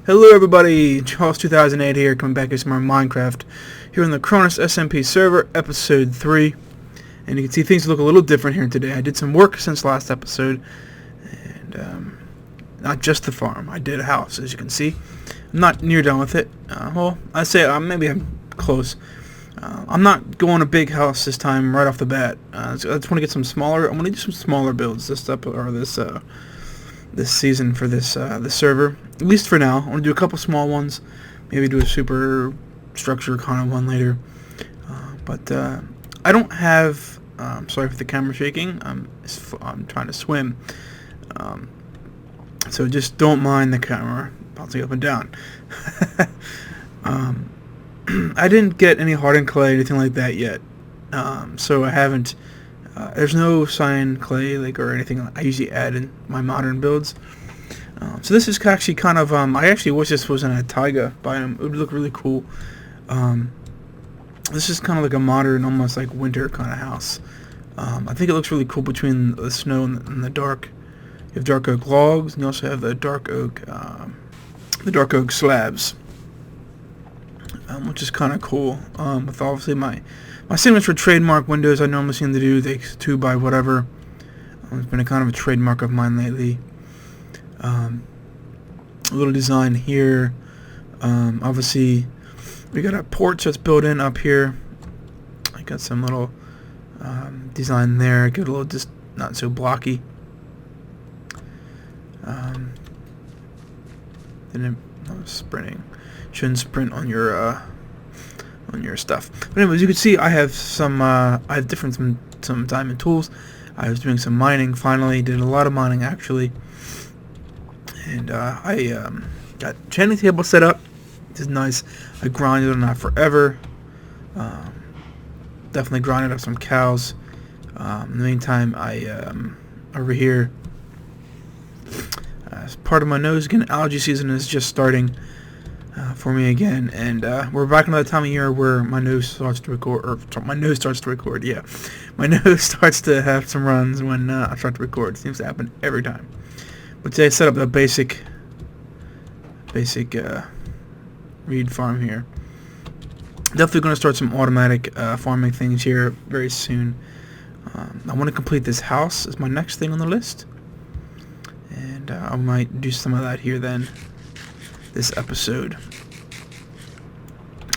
Hello everybody, jaws2008 here, coming back with some more Minecraft here on the Kronus SMP server, episode 3. And you can see things look a little different here today. I did some work since last episode, and not just the farm, I did a house, as you can see. I'm not near done with it. Well, I say maybe I'm close. I'm not going a big house this time right off the bat. I just want to get some smaller. I'm going to do some smaller builds this season for this server, at least for now. I want to do a couple small ones, maybe do a super structure kind of one later. But I don't have. Sorry for the camera shaking. I'm trying to swim, so just don't mind the camera bouncing up and down. I didn't get any hardened clay or anything like that yet, so I haven't. There's no cyan clay or anything I usually add in my modern builds. So this is actually kind of, I actually wish this was in a taiga biome. It would look really cool. This is kind of like a modern, almost like winter kind of house. I think it looks really cool between the snow and the dark. You have dark oak logs, and you also have the dark oak slabs, which is kind of cool. With obviously my signature trademark windows I normally seem to do, they 2 by whatever. It's been a kind of a trademark of mine lately. A little design here. Obviously, we got a porch that's built in up here. I got some little design there. Get a little just not so blocky. Then sprinting. Shouldn't sprint on your stuff. But anyways, you can see I have some some diamond tools. I was doing some mining finally. Did a lot of mining actually. And I got enchanting table set up. This is nice. I grinded on that forever. Definitely grinded up some cows. In the meantime, I over here, as part of my nose again, allergy season is just starting for me again, and we're back into that time of year where my nose starts to record, yeah. My nose starts to have some runs when I start to record. It seems to happen every time. But today I set up a basic reed farm here. Definitely going to start some automatic farming things here very soon. I want to complete this house is my next thing on the list, and I might do some of that here then this episode.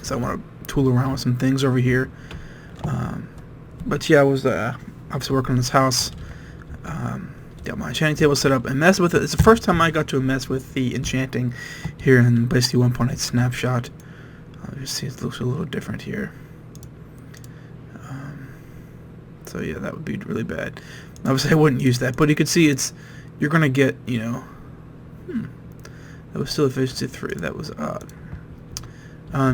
So I want to tool around with some things over here. But yeah, I was obviously working on this house. Got my enchanting table set up and mess with it. It's the first time I got to mess with the enchanting here in basically 1.8 snapshot. You see it looks a little different here. So yeah, that would be really bad. Obviously I wouldn't use that, but you can see you're gonna get, that was still efficiency 3. That was odd.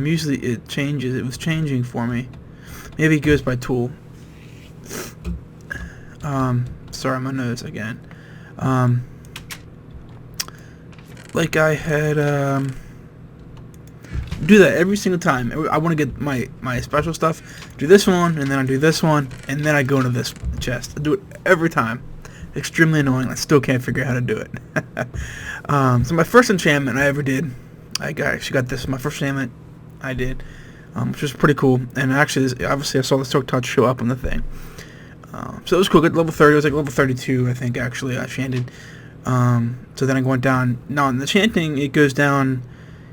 Usually it changes. It was changing for me. Maybe it goes by tool. Sorry, my nose again. Like I had do that every single time. I want to get my special stuff. Do this one, and then I do this one, and then I go into this chest. I do it every time. Extremely annoying. I still can't figure out how to do it. So my first enchantment I ever did, I actually got this. My first enchantment I did, which was pretty cool. And actually, obviously, I saw the Silk Touch show up on the thing. So it was cool. At level 30, it was like level 32, I think. Actually, I enchanted. So then I went down. Now in the enchanting, it goes down.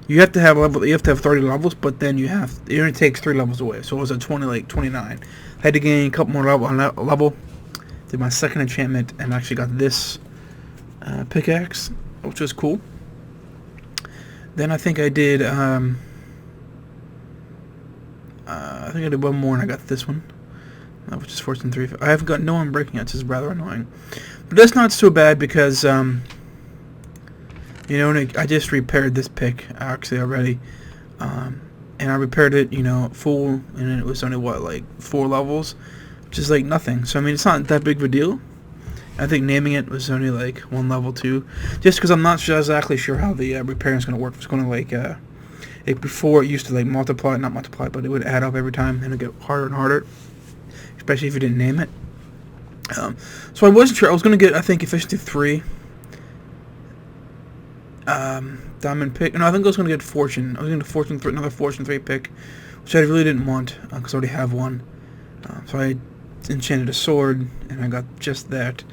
You have to have 30 levels, but then it only takes 3 levels away. So it was at 29. I had to gain a couple more level. Did my second enchantment and actually got this pickaxe, which was cool. Then I think I did. I think I did one more and I got this one, which is 14.3. I haven't got no one breaking it, which is rather annoying. But that's not so bad because I just repaired this pick actually already, and I repaired it, full, and it was only like 4 levels, which is like nothing. So I mean, it's not that big of a deal. I think naming it was only like 1 level 2, just because I'm not exactly sure how the repairing is going to work. It's going to before it used to like not multiply, but it would add up every time, and it'd get harder and harder, especially if you didn't name it. So I wasn't sure. I was going to get, I think, efficiency 3. diamond pick. No, I think I was going to get fortune. I was going to another fortune 3 pick, which I really didn't want because I already have one. So I enchanted a sword, and I got just that.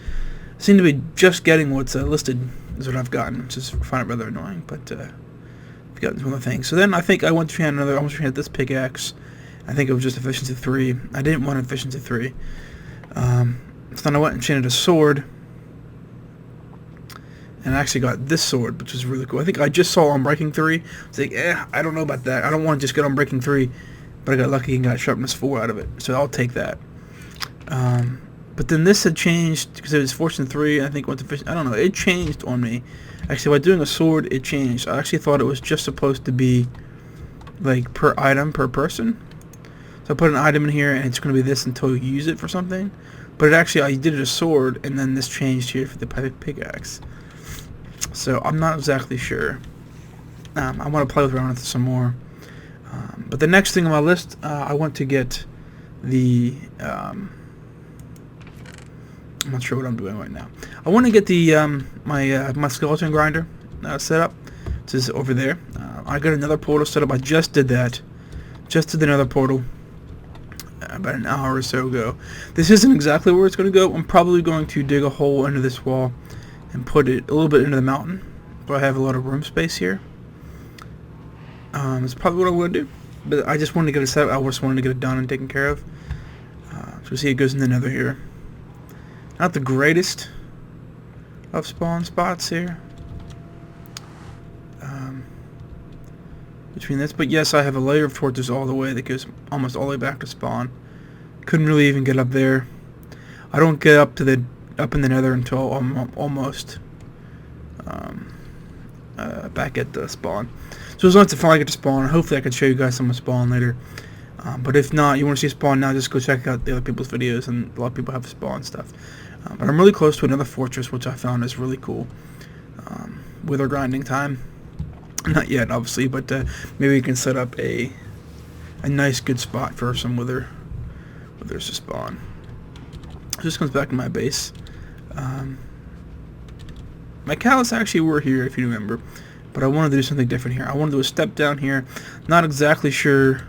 I seem to be just getting what's listed is what I've gotten, which is I find it rather annoying, but I've gotten some other things. So then I think I went to enchant another. I almost enchanted this pickaxe. I think it was just efficiency 3. I didn't want efficiency 3. So then I went and enchanted a sword. And I actually got this sword, which was really cool. I think I just saw Unbreaking 3. It's like, I don't know about that. I don't want to just get Unbreaking 3. But I got lucky and got Sharpness 4 out of it. So I'll take that. But then this had changed, because it was Fortune 3, I think went to Fish. I don't know. It changed on me. Actually, by doing a sword, it changed. I actually thought it was just supposed to be, like, per item, per person. So I put an item in here, and it's going to be this until you use it for something. But it actually, I did it a sword, and then this changed here for the pickaxe. So I'm not exactly sure. I want to play around with it some more. But the next thing on my list, I want to get the... I'm not sure what I'm doing right now. I want to get the my skeleton grinder set up. This is over there. I got another portal set up. I just did that. Just did another portal about an hour or so ago. This isn't exactly where it's going to go. I'm probably going to dig a hole into this wall and put it a little bit into the mountain, so I have a lot of room space here. That's probably what I'm going to do, but I just wanted to get it set up. I just wanted to get it done and taken care of. So we see it goes in the nether here. Not the greatest of spawn spots here between this, but yes, I have a layer of torches all the way that goes almost all the way back to spawn. Couldn't really even get up there. I don't get up in the nether until almost back at the spawn. So as long as I finally get to spawn, hopefully I can show you guys some of spawn later. But if not, you want to see spawn now, just go check out the other people's videos, and a lot of people have spawn stuff. But I'm really close to another fortress, which I found is really cool. Wither grinding time. Not yet, obviously, but maybe we can set up a nice, good spot for some withers to spawn. This comes back to my base. My cows actually were here, if you remember, but I wanted to do something different here. I wanted to do a step down here. Not exactly sure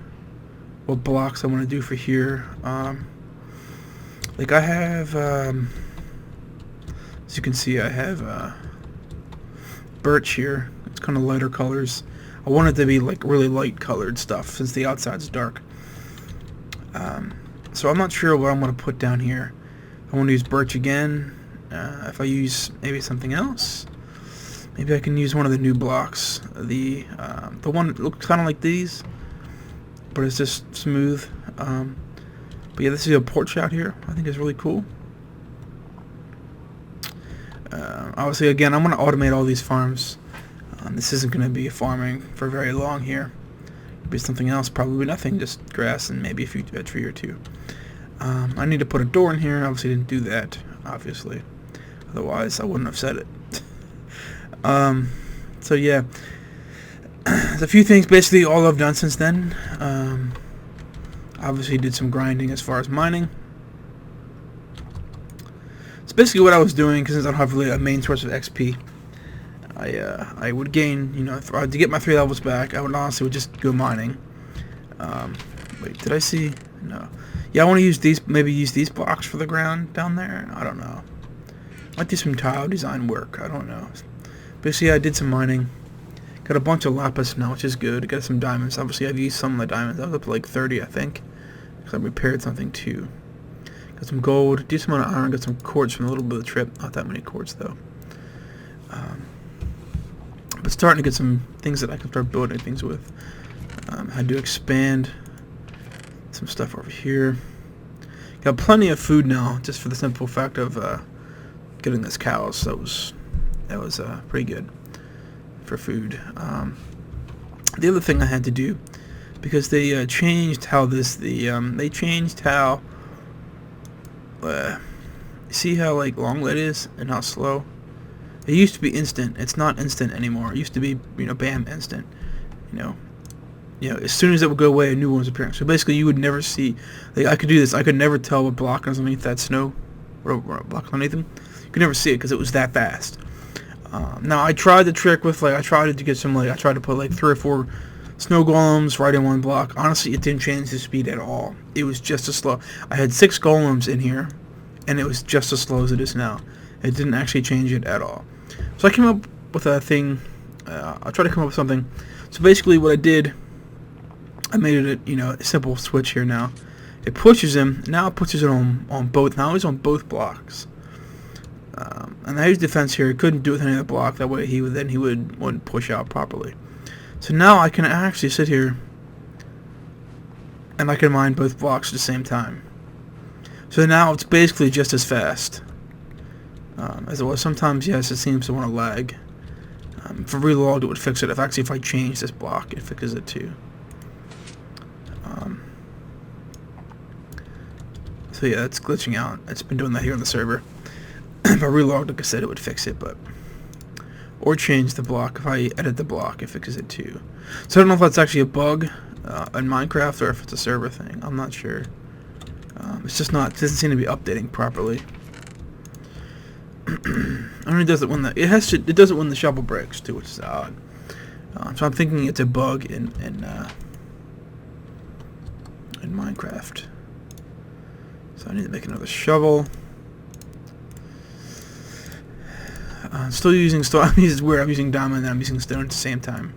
what blocks I want to do for here. Like I have, as you can see, I have birch here. It's kind of lighter colors. I want it to be like really light colored stuff since the outside's dark. So I'm not sure what I'm going to put down here. I want to use birch again. If I use maybe something else, maybe I can use one of the new blocks. The one that looks kind of like these, but it's just smooth. But yeah, this is a porch out here. I think it's really cool. Obviously, again, I'm going to automate all these farms. This isn't going to be farming for very long here. It'll be something else, probably nothing, just grass and maybe a tree or two. I need to put a door in here. Obviously didn't do that, obviously. Otherwise, I wouldn't have said it. So yeah, there's a few things, basically all I've done since then. Obviously did some grinding as far as mining. It's basically what I was doing, because since I don't have really a main source of XP. I would gain, you know, to get my 3 levels back, I would honestly just go mining. Wait, did I see? No. Yeah, I want to use these, maybe use these blocks for the ground down there. I don't know. Might do some tile design work. I don't know. Basically, I did some mining. Got a bunch of lapis now, which is good. Got some diamonds. Obviously, I've used some of the diamonds. I was up to like 30, I think. Because I repaired something too. Got some gold. Decent amount of iron. Got some quartz from a little bit of the trip. Not that many quartz though. But starting to get some things that I can start building things with. Had to expand some stuff over here. Got plenty of food now, just for the simple fact of getting this cows. That was pretty good for food. The other thing I had to do, because they changed how they changed how see how like long that is and how slow. It used to be instant. It's not instant anymore. It used to be, you know, bam, instant. You know, as soon as it would go away, a new one was appearing. So basically, you would never see. Like I could do this. I could never tell what block was underneath that snow, or block underneath them. You could never see it because it was that fast. Now I tried the trick with I tried to get some I tried to put 3 or 4 snow golems right in one block. Honestly, it didn't change the speed at all. It was just as slow. I had 6 golems in here, and it was just as slow as it is now. It didn't actually change it at all. So I came up with a thing. I tried to come up with something. So basically, what I did, I made it a simple switch here now. It pushes him. Now it pushes it on both. Now he's on both blocks. And I used defense here. He couldn't do it with any other block. That way he wouldn't push out properly. So now I can actually sit here and I can mine both blocks at the same time. So now it's basically just as fast as it was. Sometimes, yes, it seems to want to lag. For reload, it would fix it. If I change this block, it fixes it too. So yeah, it's glitching out. It's been doing that here on the server. If I reload, like I said, it would fix it, or change the block. If I edit the block, it fixes it too. So I don't know if that's actually a bug in Minecraft or if it's a server thing. I'm not sure. It's just not. It doesn't seem to be updating properly. It only does it when it does it when the shovel breaks too, which is odd. So I'm thinking it's a bug in Minecraft. So I need to make another shovel. Still using stone. I'm using diamond and I'm using stone at the same time.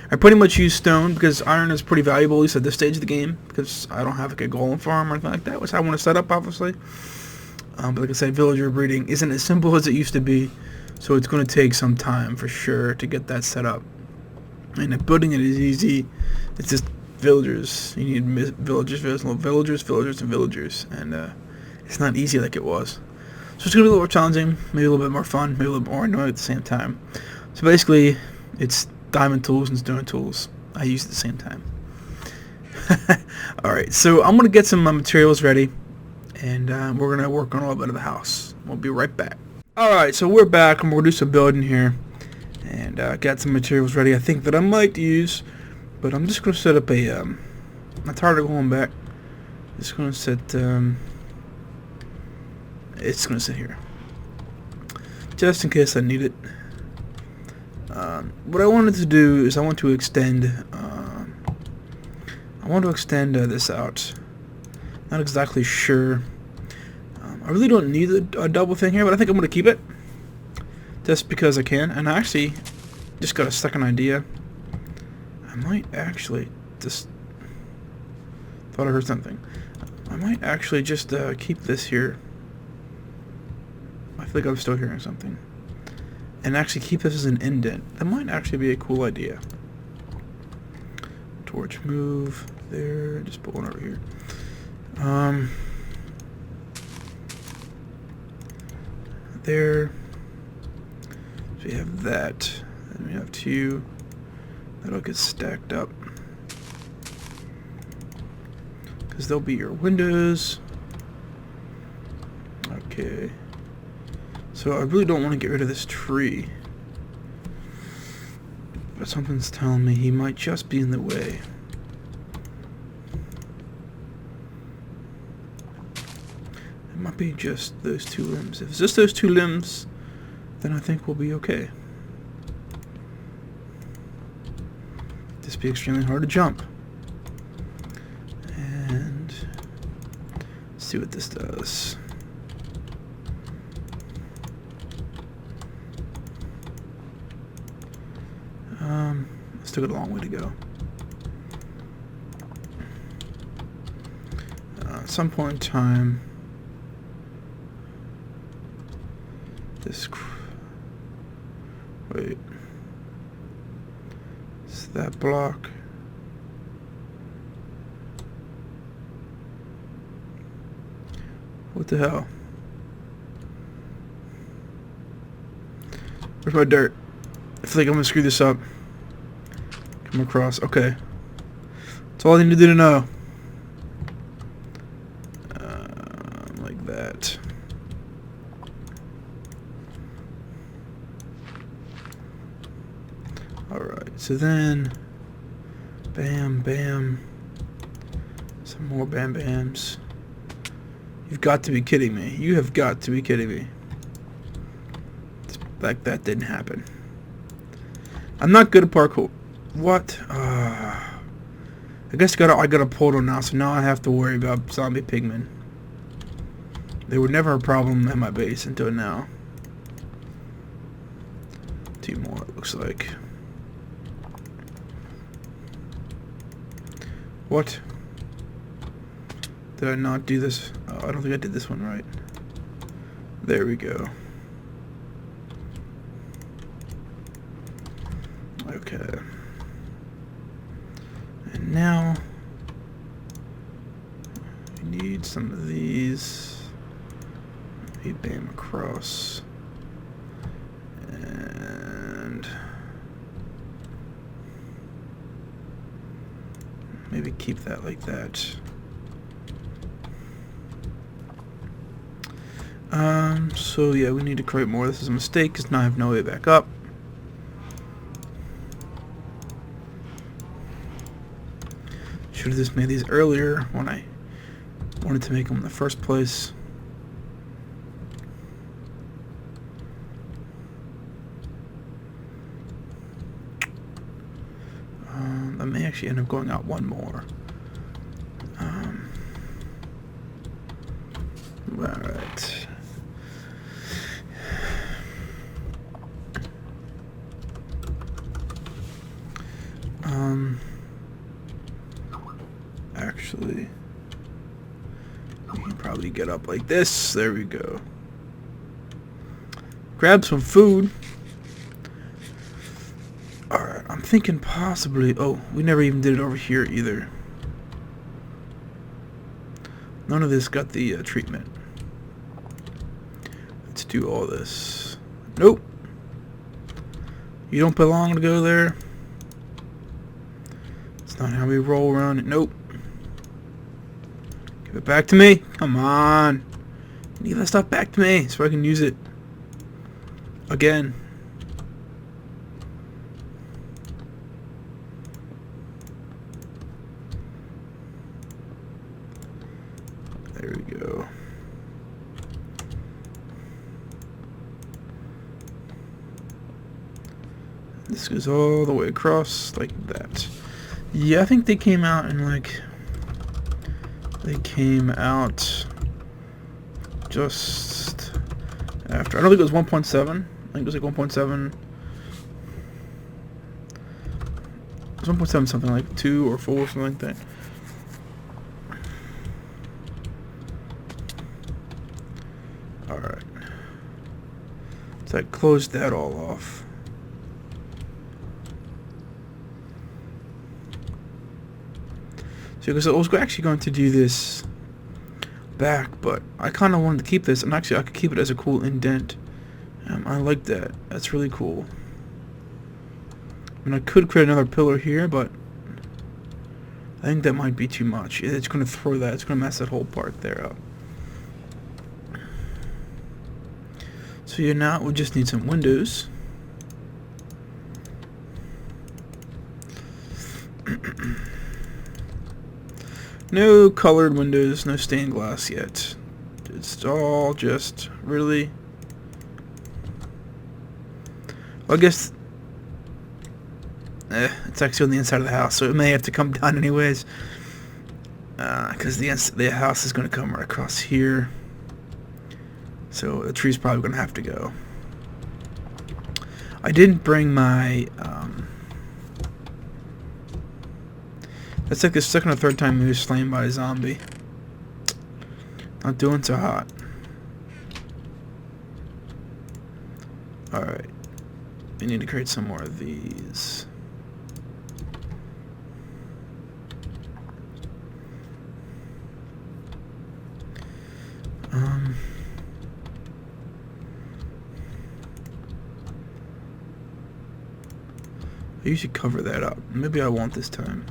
I pretty much use stone because iron is pretty valuable, at least at this stage of the game, because I don't have a golem farm or anything like that, which I want to set up, obviously. But like I said, villager breeding isn't as simple as it used to be, so it's going to take some time for sure to get that set up. And building it is easy. It's just villagers. You need villagers, and villagers, and it's not easy like it was. So it's going to be a little more challenging, maybe a little bit more fun, maybe a little bit more annoying at the same time. So basically, it's diamond tools and stone tools I use at the same time. Alright, so I'm going to get some materials ready, and we're going to work on a little bit of the house. We'll be right back. Alright, so we're back, and we're going to do some building here, and got some materials ready I think that I might use, but I'm just going to set up I'm tired of going back. Just going to set, it's going to sit here, just in case I need it. What I wanted to do is I want to extend this out. Not exactly sure. I really don't need a double thing here, but I think I'm going to keep it just because I can. And I actually just got a second idea. I might actually just thought I heard something. I might actually just keep this here. I feel like I'm still hearing something. And actually keep this as an indent. That might actually be a cool idea. Torch move there. Just put one over here. There. So we have that. And we have 2. That'll get stacked up. Because they'll be your windows. Okay. So I really don't want to get rid of this tree. But something's telling me he might just be in the way. It might be just those 2 limbs. If it's just those 2 limbs, then I think we'll be okay. This be extremely hard to jump. And let's see what this does. Still got a long way to go. At some point in time, wait, it's that block. What the hell? Where's my dirt? I feel like I'm gonna screw this up. Come across. Okay. That's all I need to know. Like that. Alright, so then bam, bam. Some more bam bams. You've got to be kidding me. You have got to be kidding me. Like that didn't happen. I'm not good at parkour. What? I guess I got a portal now, so now I have to worry about zombie pigmen. They were never a problem at my base until now. 2 more, it looks like. What? Did I not do this? Oh, I don't think I did this one right. There we go. Okay. And now we need some of these. Maybe bam across. And maybe keep that like that. So yeah, we need to create more. This is a mistake because now I have no way back up. Should have just made these earlier when I wanted to make them in the first place. I may actually end up going out one more. Alright. Actually, we can probably get up like this. There we go. Grab some food. Alright, I'm thinking possibly... Oh, we never even did it over here either. None of this got the treatment. Let's do all this. Nope. You don't belong to go there. It's not how we roll around it. Nope. Give it back to me. Come on. Give that stuff back to me so I can use it again. There we go. This goes all the way across like that. Yeah, I think they came out in like... They came out just after. I don't think it was 1.7. I think it was like 1.7. It was 1.7 something like 2 or 4 something like that. Alright. So I closed that all off. So because I was actually going to do this back, but I kind of wanted to keep this, and actually I could keep it as a cool indent. I like that. That's really cool. I mean, I could create another pillar here, but I think that might be too much. It's going to throw that. It's going to mess that whole part there up. So yeah, now we just need some windows. No colored windows, no stained glass yet. It's all just really... Well, I guess... it's actually on the inside of the house, so it may have to come down anyways. Because the house is going to come right across here. So the tree's probably going to have to go. I didn't bring my... That's like the second or third time he was slain by a zombie. Not doing so hot. Alright. We need to create some more of these. I usually cover that up. Maybe I won't this time.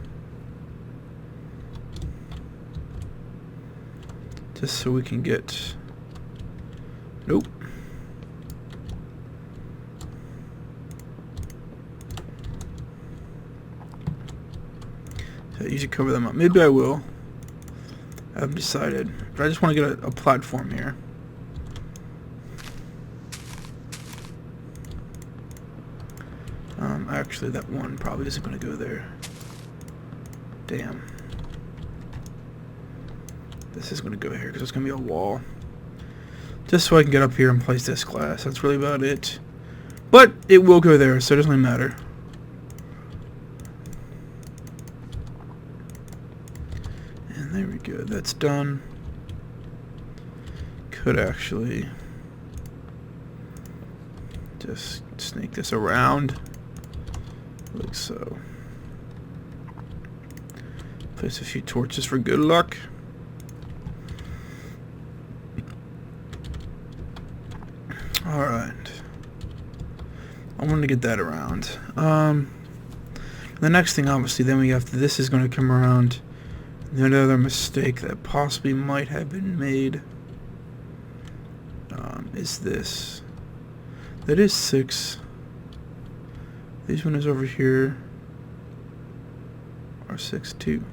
Just so we can get... Nope. So I usually cover them up. Maybe I will. I haven't decided. But I just want to get a platform here. Actually, that one probably isn't going to go there. Damn. This is going to go here because it's going to be a wall. Just so I can get up here and place this glass. That's really about it. But it will go there, so it doesn't really matter. And there we go. That's done. Could actually just snake this around like so. Place a few torches for good luck. Alright. I want to get that around. The next thing, obviously, then we have to, this is going to come around. Another mistake that possibly might have been made is this. That is 6. These one is over here. Are 6 too.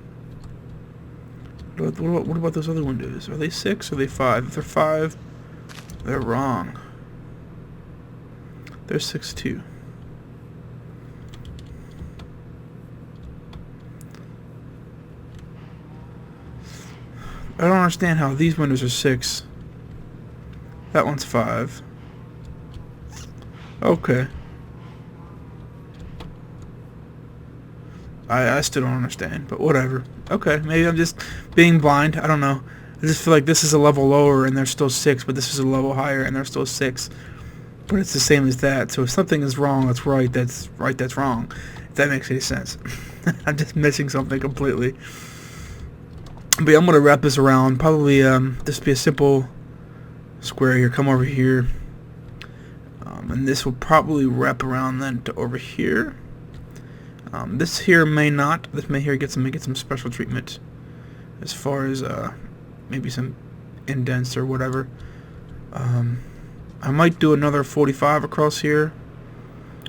What about those other windows? Are they 6 or are they 5? If they're 5, they're wrong. They're 6 too. I don't understand how these windows are 6. That one's 5. Okay. I still don't understand, but whatever. Okay, maybe I'm just being blind. I don't know. I just feel like this is a level lower and they're still 6, but this is a level higher and they're still 6. But it's the same as that. So if something is wrong, that's right. That's right. That's wrong. If that makes any sense. I'm just missing something completely. But yeah, I'm gonna wrap this around. Probably just be a simple square here. Come over here, and this will probably wrap around then to over here. This here may not. This may here get some special treatment, as far as maybe some indents or whatever. I might do another 45 across here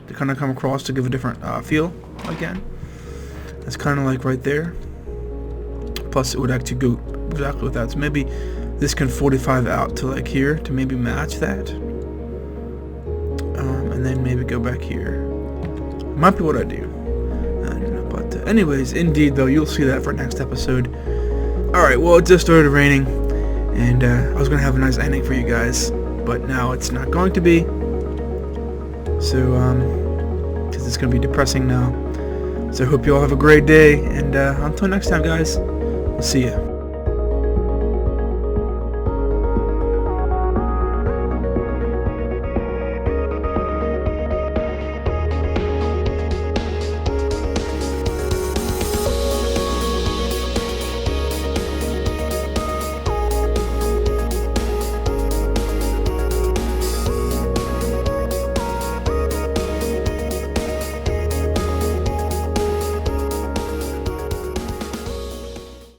to kind of come across to give a different feel again. It's kind of like right there. Plus it would actually go exactly with that. So maybe this can 45 out to like here to maybe match that. And then maybe go back here. Might be what I do. I don't know. But anyways, indeed though, you'll see that for next episode. Alright, well it just started raining. And I was going to have a nice ending for you guys. But now it's not going to be. So, because it's going to be depressing now. So I hope you all have a great day. And until next time, guys, we'll see ya.